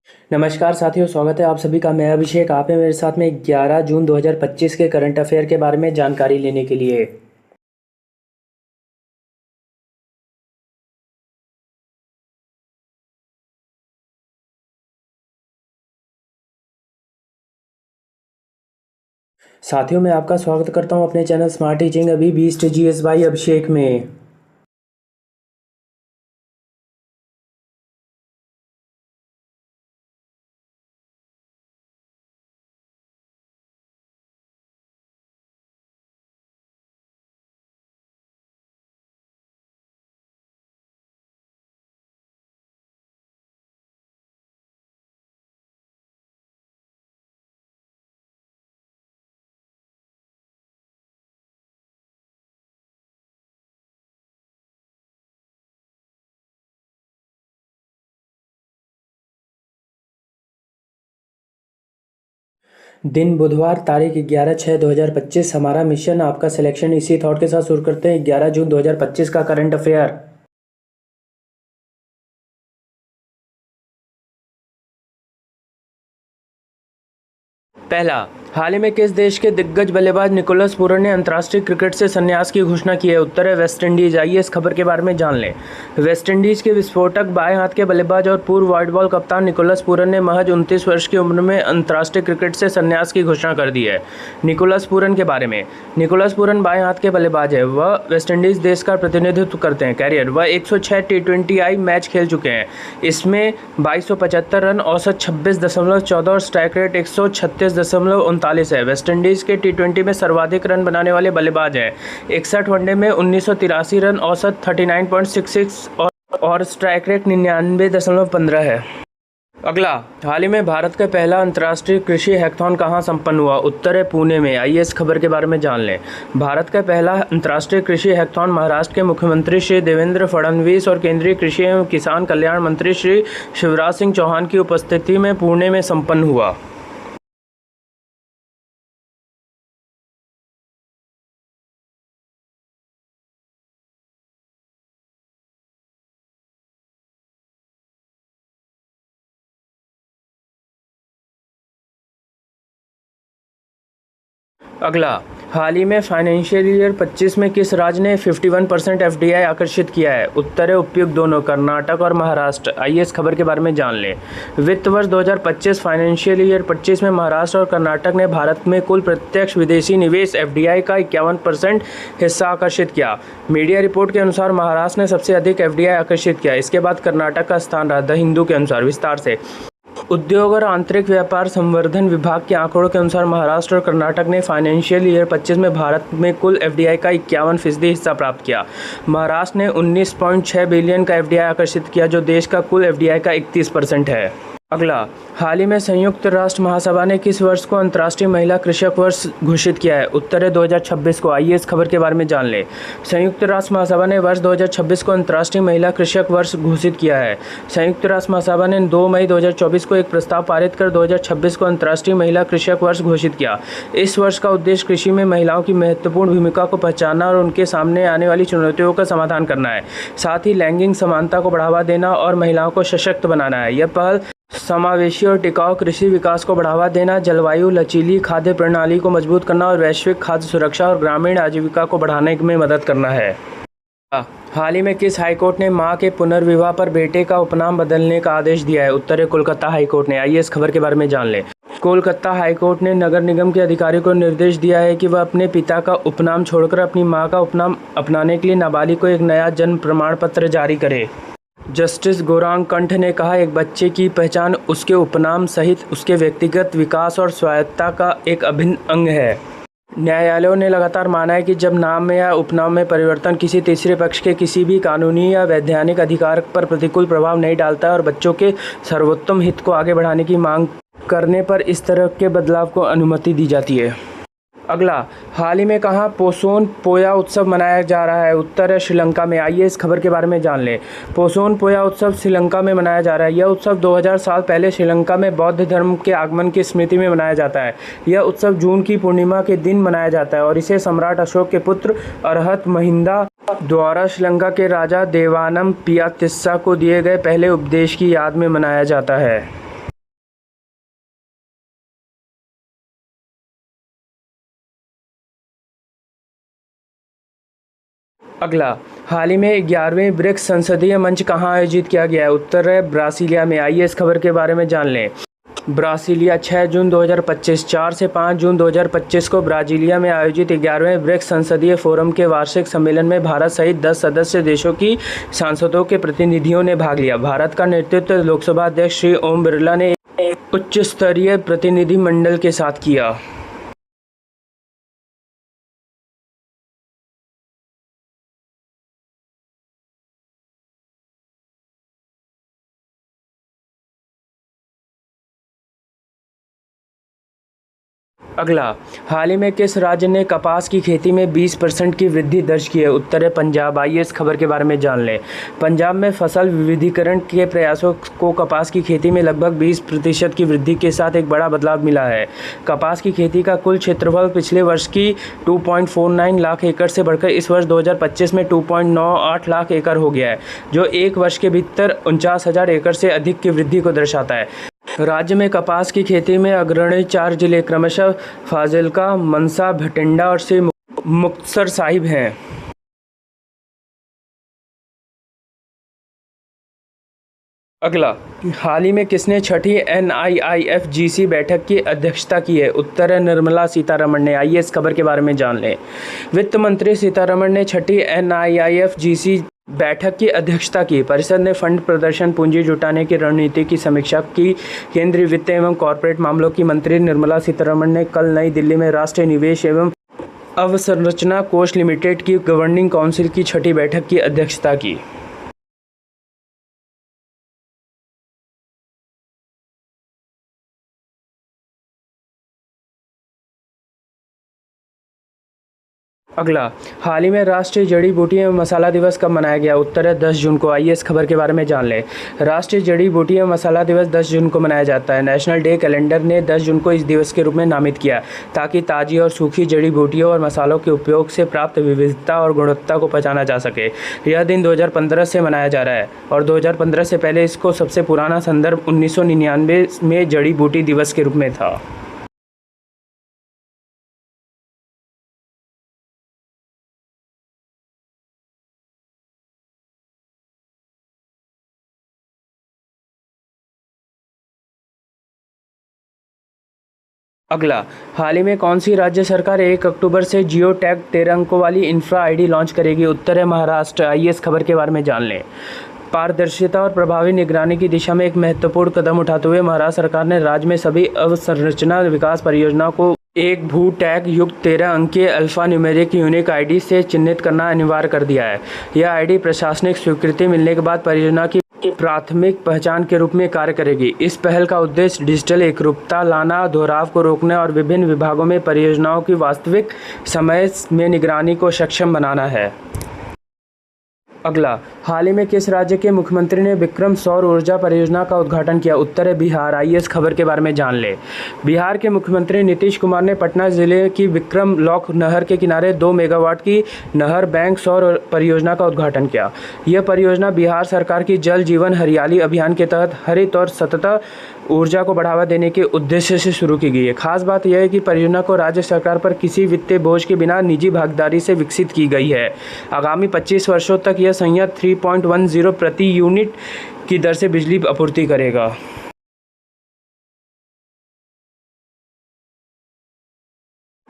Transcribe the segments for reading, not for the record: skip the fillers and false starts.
नमस्कार साथियों, स्वागत है आप सभी का। मैं अभिषेक, आप हैं मेरे साथ में 11 जून 2025 के करंट अफेयर के बारे में जानकारी लेने के लिए। साथियों, मैं आपका स्वागत करता हूं अपने चैनल स्मार्ट टीचिंग अभी 20 GS बाई अभिषेक में। दिन बुधवार, तारीख 11/6/2025। हमारा मिशन आपका सिलेक्शन इसी थॉट के साथ शुरू करते हैं। 11 जून 2025 का करंट अफेयर। पहला, हाल ही में किस देश के दिग्गज बल्लेबाज निकोलस पूरन ने अंतर्राष्ट्रीय क्रिकेट से संन्यास की घोषणा की है? उत्तर है वेस्ट इंडीज। आइए इस खबर के बारे में जान लें। वेस्ट इंडीज के विस्फोटक बाएं हाथ के बल्लेबाज और पूर्व व्हाइट बॉल कप्तान निकोलस पूरन ने महज 29 वर्ष की उम्र में अंतर्राष्ट्रीय क्रिकेट से संन्यास की घोषणा कर दी है। निकोलस पूरन के बारे में। निकोलस पूरन बाएं हाथ के बल्लेबाज है। वह वेस्ट इंडीज देश का प्रतिनिधित्व करते हैं। कैरियर, वह 106 T20I मैच खेल चुके हैं। इसमें 2275 रन, औसत 26.14 और स्ट्राइक रेट 136.39 है। वेस्ट इंडीज के T20 में सर्वाधिक रन बनाने वाले बल्लेबाज हैं। 61 वनडे में 1983 रन, औसत 39.66 और स्ट्राइक रेट 99.15 है। अगला, हाल ही में भारत का पहला अंतर्राष्ट्रीय कृषि हैकाथॉन कहाँ संपन्न हुआ? उत्तर है पुणे में। आइए इस खबर के बारे में जान लें। भारत का पहला अंतर्राष्ट्रीय कृषि हैकाथॉन महाराष्ट्र के मुख्यमंत्री श्री देवेंद्र फडणवीस और केंद्रीय कृषि एवं किसान कल्याण मंत्री श्री शिवराज सिंह चौहान की उपस्थिति में पुणे में संपन्न हुआ। अगला, हाल ही में फाइनेंशियल ईयर 25 में किस राज्य ने 51% FDI आकर्षित किया है? उत्तर है उपयुक्त दोनों, कर्नाटक और महाराष्ट्र। आइए इस खबर के बारे में जान लें। वित्त वर्ष 2025 फाइनेंशियल ईयर 25 में महाराष्ट्र और कर्नाटक ने भारत में कुल प्रत्यक्ष विदेशी निवेश FDI का 51% हिस्सा आकर्षित किया। मीडिया रिपोर्ट के अनुसार महाराष्ट्र ने सबसे अधिक FDI आकर्षित किया। इसके बाद कर्नाटक का स्थान रहा। द हिंदू के अनुसार। विस्तार से, उद्योग और आंतरिक व्यापार संवर्धन विभाग के आंकड़ों के अनुसार महाराष्ट्र और कर्नाटक ने फाइनेंशियल ईयर 25 में भारत में कुल FDI का 51% हिस्सा प्राप्त किया। महाराष्ट्र ने 19.6 बिलियन का FDI आकर्षित किया, जो देश का कुल FDI का 31% है। अगला, हाल ही में संयुक्त राष्ट्र महासभा ने किस वर्ष को अंतर्राष्ट्रीय महिला कृषक वर्ष घोषित किया है? उत्तर है 2026 को। आइए इस खबर के बारे में जान लें। संयुक्त राष्ट्र महासभा ने वर्ष 2026 को अंतर्राष्ट्रीय महिला कृषक वर्ष घोषित किया है। संयुक्त राष्ट्र महासभा ने 2 मई 2024 को एक प्रस्ताव पारित कर 2026 को अंतर्राष्ट्रीय महिला कृषक वर्ष घोषित किया। इस वर्ष का उद्देश्य कृषि में महिलाओं की महत्वपूर्ण भूमिका को पहचानना और उनके सामने आने वाली चुनौतियों का समाधान करना है। साथ ही लैंगिक समानता को बढ़ावा देना और महिलाओं को सशक्त बनाना है। यह पहल समावेशी और टिकाऊ कृषि विकास को बढ़ावा देना, जलवायु लचीली खाद्य प्रणाली को मजबूत करना और वैश्विक खाद्य सुरक्षा और ग्रामीण आजीविका को बढ़ाने में मदद करना है। हाल ही में किस हाईकोर्ट ने मां के पुनर्विवाह पर बेटे का उपनाम बदलने का आदेश दिया है? उत्तर है कोलकाता हाईकोर्ट ने। आइए इस खबर के बारे में जान लें। कोलकाता हाईकोर्ट ने नगर निगम के अधिकारियों को निर्देश दिया है कि वह अपने पिता का उपनाम छोड़कर अपनी मां का उपनाम अपनाने के लिए नाबालिग को एक नया जन्म प्रमाण पत्र जारी करे। जस्टिस गौरांग कंठ ने कहा, एक बच्चे की पहचान उसके उपनाम सहित उसके व्यक्तिगत विकास और स्वायत्तता का एक अभिन्न अंग है। न्यायालयों ने लगातार माना है कि जब नाम में या उपनाम में परिवर्तन किसी तीसरे पक्ष के किसी भी कानूनी या वैधानिक अधिकार पर प्रतिकूल प्रभाव नहीं डालता है और बच्चों के सर्वोत्तम हित को आगे बढ़ाने की मांग करने पर इस तरह के बदलाव को अनुमति दी जाती है। अगला, हाल ही में कहाँ पोसोन पोया उत्सव मनाया जा रहा है? उत्तर है श्रीलंका में। आइए इस खबर के बारे में जान लें। पोसोन पोया उत्सव श्रीलंका में मनाया जा रहा है। यह उत्सव 2000 साल पहले श्रीलंका में बौद्ध धर्म के आगमन की स्मृति में मनाया जाता है। यह उत्सव जून की पूर्णिमा के दिन मनाया जाता है और इसे सम्राट अशोक के पुत्र अरहत महिंदा द्वारा श्रीलंका के राजा देवानम पियातिस्सा को दिए गए पहले उपदेश की याद में मनाया जाता है। अगला, हाल ही में 11वें ब्रिक्स संसदीय मंच कहाँ आयोजित किया गया है? उत्तर है ब्रासीलिया में। आइए इस खबर के बारे में जान लें। ब्रासीलिया 6 जून 2025 4 से 5 जून 2025 को ब्राजीलिया में आयोजित 11वें ब्रिक्स संसदीय फोरम के वार्षिक सम्मेलन में भारत सहित 10 सदस्य देशों की सांसदों के प्रतिनिधियों ने भाग लिया। भारत का नेतृत्व लोकसभा अध्यक्ष श्री ओम बिरला ने एक उच्च स्तरीय प्रतिनिधिमंडल के साथ किया। अगला, हाल ही में किस राज्य ने कपास की खेती में 20% की वृद्धि दर्ज की है? उत्तर है पंजाब। आइए इस खबर के बारे में जान लें। पंजाब में फसल विविधीकरण के प्रयासों को कपास की खेती में लगभग 20% की वृद्धि के साथ एक बड़ा बदलाव मिला है। कपास की खेती का कुल क्षेत्रफल पिछले वर्ष की 2.49 लाख एकड़ से बढ़कर इस वर्ष 2025 में 2.98 लाख एकड़ हो गया है, जो एक वर्ष के भीतर 49,000 एकड़ से अधिक की वृद्धि को दर्शाता है। राज्य में कपास की खेती में अग्रणी 4 जिले क्रमशः फाजिल्का, मनसा, भटिंडा और श्री मुक्तसर साहिब हैं। अगला, हाल ही में किसने छठी NIIFGC बैठक की अध्यक्षता की है? उत्तर है निर्मला सीतारमण ने। आइए इस खबर के बारे में जान लें। वित्त मंत्री सीतारमण ने छठी NIIFGC बैठक की अध्यक्षता की। परिषद ने फंड प्रदर्शन पूंजी जुटाने की रणनीति की समीक्षा की। केंद्रीय वित्त एवं कॉरपोरेट मामलों की मंत्री निर्मला सीतारमण ने कल नई दिल्ली में राष्ट्रीय निवेश एवं अवसंरचना कोष लिमिटेड की गवर्निंग काउंसिल की छठी बैठक की अध्यक्षता की। अगला, हाल ही में राष्ट्रीय जड़ी बूटी एवं मसाला दिवस कब मनाया गया? उत्तर है 10 जून को। आइए इस खबर के बारे में जान लें। राष्ट्रीय जड़ी बूटी एवं मसाला दिवस 10 जून को मनाया जाता है। नेशनल डे कैलेंडर ने 10 जून को इस दिवस के रूप में नामित किया, ताकि ताज़ी और सूखी जड़ी बूटियों और मसालों के उपयोग से प्राप्त विविधता और गुणवत्ता को पहचाना जा सके। यह दिन 2015 से मनाया जा रहा है और 2015 से पहले इसको सबसे पुराना संदर्भ 1999 में जड़ी बूटी दिवस के रूप में था। अगला, हाल ही में कौन सी राज्य सरकार 1 अक्टूबर से जियो टैग 13 अंकों वाली इंफ्रा आईडी लॉन्च करेगी? उत्तर है महाराष्ट्र। आइए इस खबर के बारे में जान लें। पारदर्शिता और प्रभावी निगरानी की दिशा में एक महत्वपूर्ण कदम उठाते हुए महाराष्ट्र सरकार ने राज्य में सभी अवसंरचना विकास परियोजनाओं को एक भू टैग युक्त 13 अंकीय अल्फा न्यूमेरिक यूनिक आईडी से चिन्हित करना अनिवार्य कर दिया है। यह आईडी प्रशासनिक स्वीकृति मिलने के बाद परियोजना की प्राथमिक पहचान के रूप में कार्य करेगी। इस पहल का उद्देश्य डिजिटल एकरूपता लाना, दोहराव को रोकने और विभिन्न विभागों में परियोजनाओं की वास्तविक समय में निगरानी को सक्षम बनाना है। अगला, हाल ही में किस राज्य के मुख्यमंत्री ने विक्रम सौर ऊर्जा परियोजना का उद्घाटन किया? उत्तर है बिहार। आइए इस खबर के बारे में जान लें। बिहार के मुख्यमंत्री नीतीश कुमार ने पटना जिले की विक्रम लॉक नहर के किनारे 2 मेगावाट की नहर बैंक सौर परियोजना का उद्घाटन किया। यह परियोजना बिहार सरकार की जल जीवन हरियाली अभियान के तहत हरित और सतत ऊर्जा को बढ़ावा देने के उद्देश्य से शुरू की गई है। खास बात यह है कि परियोजना को राज्य सरकार पर किसी वित्तीय बोझ के बिना निजी भागीदारी से विकसित की गई है। आगामी 25 वर्षों तक यह संयंत्र 3.10 प्रति यूनिट की दर से बिजली आपूर्ति करेगा।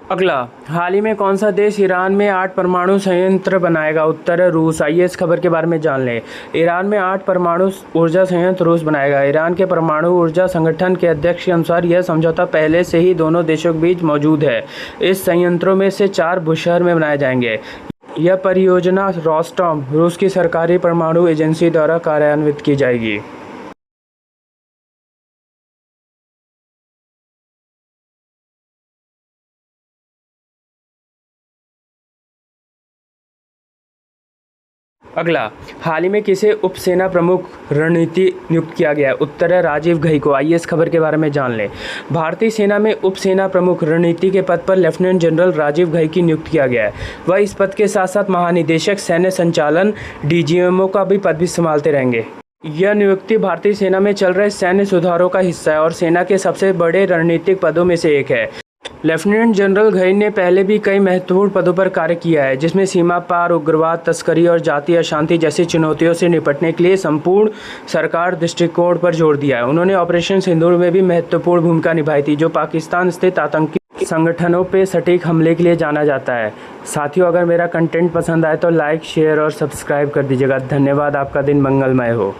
अगला, हाल ही में कौन सा देश ईरान में 8 परमाणु संयंत्र बनाएगा? उत्तर है रूस। आइए इस खबर के बारे में जान लें। ईरान में 8 परमाणु ऊर्जा संयंत्र रूस बनाएगा। ईरान के परमाणु ऊर्जा संगठन के अध्यक्ष के अनुसार यह समझौता पहले से ही दोनों देशों के बीच मौजूद है। इस संयंत्रों में से 4 बुशहर में बनाए जाएंगे। यह परियोजना रोस्टॉम, रूस की सरकारी परमाणु एजेंसी द्वारा कार्यान्वित की जाएगी। अगला, हाल ही में किसे उपसेना प्रमुख रणनीति नियुक्त किया गया है? उत्तर है राजीव घई को। आइए इस खबर के बारे में जान लें। भारतीय सेना में उपसेना प्रमुख रणनीति के पद पर लेफ्टिनेंट जनरल राजीव घई की नियुक्त किया गया है। वह इस पद के साथ साथ महानिदेशक सैन्य संचालन DGMO का भी पद भी संभालते रहेंगे। यह नियुक्ति भारतीय सेना में चल रहे सैन्य सुधारों का हिस्सा है और सेना के सबसे बड़े रणनीतिक पदों में से एक है। लेफ्टिनेंट जनरल घई ने पहले भी कई महत्वपूर्ण पदों पर कार्य किया है, जिसमें सीमा पार उग्रवाद, तस्करी और जातीय अशांति जैसी चुनौतियों से निपटने के लिए संपूर्ण सरकार दृष्टिकोण पर जोर दिया है। उन्होंने ऑपरेशन सिंदूर में भी महत्वपूर्ण भूमिका निभाई थी, जो पाकिस्तान स्थित आतंकी संगठनों पर सटीक हमले के लिए जाना जाता है। साथियों, अगर मेरा कंटेंट पसंद आए तो लाइक, शेयर और सब्सक्राइब कर दीजिएगा। धन्यवाद। आपका दिन मंगलमय हो।